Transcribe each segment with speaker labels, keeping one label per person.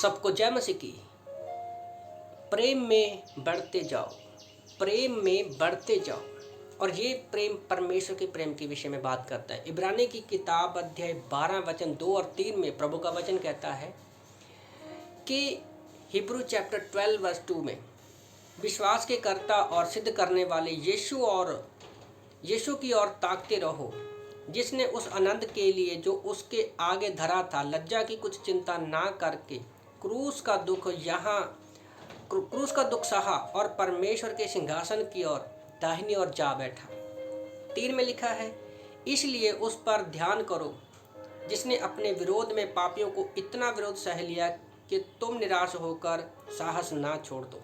Speaker 1: सबको जय मसीह की। प्रेम में बढ़ते जाओ, प्रेम में बढ़ते जाओ। और ये प्रेम परमेश्वर के प्रेम के विषय में बात करता है। इब्रानी की किताब अध्याय 12 वचन 2 और 3 में प्रभु का वचन कहता है कि हिब्रू चैप्टर 12 वर्स 2 में विश्वास के कर्ता और सिद्ध करने वाले यीशु की ओर ताकते रहो, जिसने उस आनंद के लिए जो उसके आगे धरा था लज्जा की कुछ चिंता ना करके क्रूस का दुख सहा और परमेश्वर के सिंहासन की ओर दाहिनी ओर जा बैठा। 3 में लिखा है, इसलिए उस पर ध्यान करो जिसने अपने विरोध में पापियों को इतना विरोध सह लिया कि तुम निराश होकर साहस ना छोड़ दो।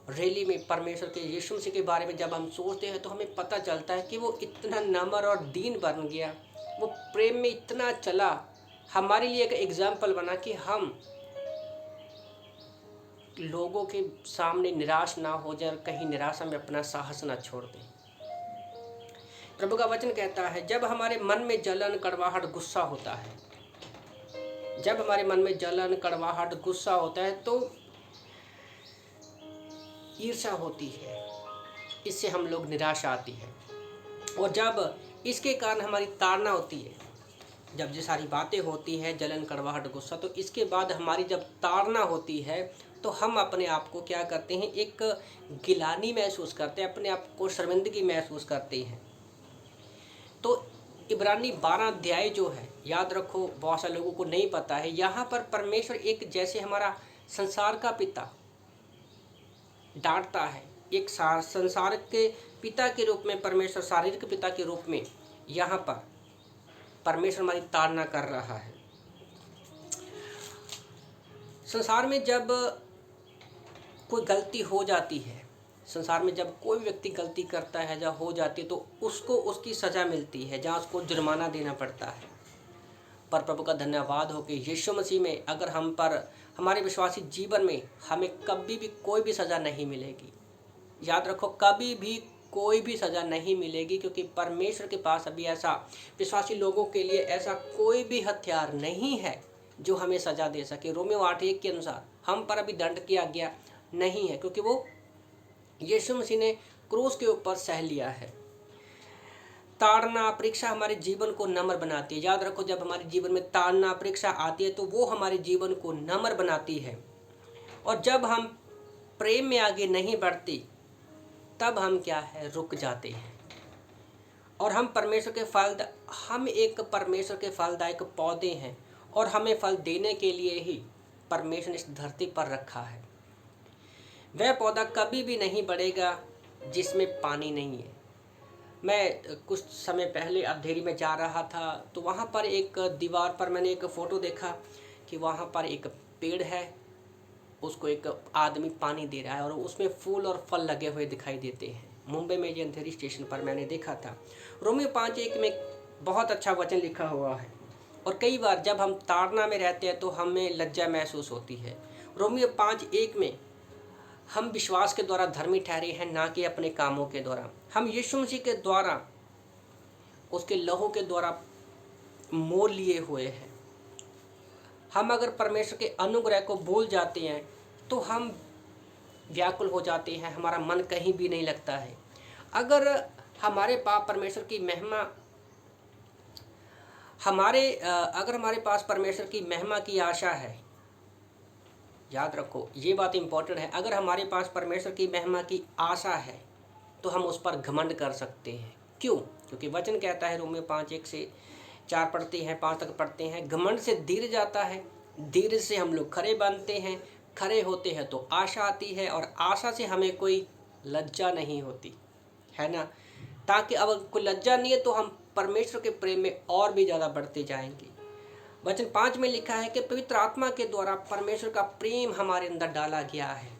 Speaker 1: रैली में परमेश्वर के यीशु मसीह के बारे में जब हम सोचते हैं तो हमें पता चलता है कि वो इतना नम्र और दीन बन गया, वो प्रेम में इतना चला, हमारे लिए एक एग्जाम्पल बना कि हम लोगों के सामने निराश ना हो जाए और कहीं निराशा में अपना साहस ना छोड़ दें। प्रभु का वचन कहता है, जब हमारे मन में जलन, कड़वाहट, गुस्सा होता है, जब हमारे मन में जलन, कड़वाहट, गुस्सा होता है तो ईर्ष्या होती है, इससे हम लोग निराश आती है। और जब इसके कारण हमारी ताड़ना होती है, जब ये सारी बातें होती हैं, जलन, कड़वाहट, गुस्सा, तो इसके बाद हमारी जब ताड़ना होती है तो हम अपने आप को क्या करते हैं, एक गिलानी महसूस करते हैं, अपने आप को शर्मिंदगी महसूस करते हैं। तो इब्रानी 12 अध्याय जो है, याद रखो, बहुत सारे लोगों को नहीं पता है, यहाँ पर परमेश्वर एक जैसे हमारा संसार का पिता डांटता है, एक संसार के पिता के रूप में परमेश्वर शारीरिक पिता के रूप में यहाँ पर परमेश्वर हमारी ताड़ना कर रहा है। संसार में जब कोई गलती हो जाती है, संसार में जब कोई व्यक्ति गलती करता है, जब हो जाती है तो उसको उसकी सज़ा मिलती है, जहाँ उसको जुर्माना देना पड़ता है। पर प्रभु का धन्यवाद हो कि यीशु मसीह में अगर हम पर हमारे विश्वासी जीवन में हमें कभी भी कोई भी सज़ा नहीं मिलेगी। याद रखो, कभी भी कोई भी सज़ा नहीं मिलेगी, क्योंकि परमेश्वर के पास अभी ऐसा विश्वासी लोगों के लिए ऐसा कोई भी हथियार नहीं है जो हमें सज़ा दे सके। रोमियो 8:1 के अनुसार हम पर अभी दंड की आज्ञा नहीं है, क्योंकि वो यीशु मसीह ने क्रूस के ऊपर सह लिया है। ताड़ना, परीक्षा हमारे जीवन को नम्र बनाती है। याद रखो, जब हमारे जीवन में ताड़ना, परीक्षा आती है तो वो हमारे जीवन को नम्र बनाती है। और जब हम प्रेम में आगे नहीं बढ़ते तब हम क्या है, रुक जाते हैं। और हम एक परमेश्वर के फलदायक पौधे हैं और हमें फल देने के लिए ही परमेश्वर ने इस धरती पर रखा है। वह पौधा कभी भी नहीं बढ़ेगा जिसमें पानी नहीं है। मैं कुछ समय पहले अंधेरी में जा रहा था तो वहाँ पर एक दीवार पर मैंने एक फ़ोटो देखा कि वहाँ पर एक पेड़ है, उसको एक आदमी पानी दे रहा है और उसमें फूल और फल लगे हुए दिखाई देते हैं। मुंबई में ये अंधेरी स्टेशन पर मैंने देखा था। रोमियो 5:1 में बहुत अच्छा वचन लिखा हुआ है। और कई बार जब हम ताड़ना में रहते हैं तो हमें लज्जा महसूस होती है। रोमियो 5:1 में हम विश्वास के द्वारा धर्मी ठहरे हैं, ना कि अपने कामों के द्वारा। हम यीशु मसीह के द्वारा, उसके लहू के द्वारा मोल लिए हुए हैं। हम अगर परमेश्वर के अनुग्रह को भूल जाते हैं तो हम व्याकुल हो जाते हैं, हमारा मन कहीं भी नहीं लगता है। अगर हमारे पास परमेश्वर की महिमा अगर हमारे पास परमेश्वर की महिमा की आशा है, याद रखो ये बात इम्पोर्टेंट है, अगर हमारे पास परमेश्वर की महिमा की आशा है तो हम उस पर घमंड कर सकते हैं। क्यों? क्योंकि वचन कहता है, रोमियो 5:1 से 4 पढ़ते हैं, 5 तक पढ़ते हैं, घमंड से धीरज आता है, धीरज से हम लोग खरे बनते हैं, खरे होते हैं तो आशा आती है और आशा से हमें कोई लज्जा नहीं होती है ना। ताकि अब कोई लज्जा नहीं है तो हम परमेश्वर के प्रेम में और भी ज़्यादा बढ़ते जाएंगे। वचन 5 में लिखा है कि पवित्र आत्मा के द्वारा परमेश्वर का प्रेम हमारे अंदर डाला गया है।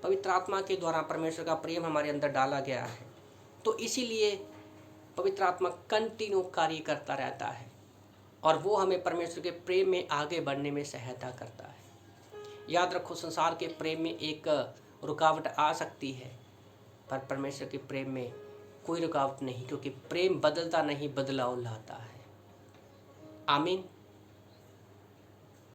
Speaker 1: पवित्र आत्मा के द्वारा परमेश्वर का प्रेम हमारे अंदर डाला गया है, तो इसीलिए पवित्र आत्मा कंटिन्यू कार्य करता रहता है और वो हमें परमेश्वर के प्रेम में आगे बढ़ने में सहायता करता है। याद रखो, संसार के प्रेम में एक रुकावट आ सकती है, पर परमेश्वर के प्रेम में कोई रुकावट नहीं, क्योंकि प्रेम बदलता नहीं, बदलाव लाता है। आमीन।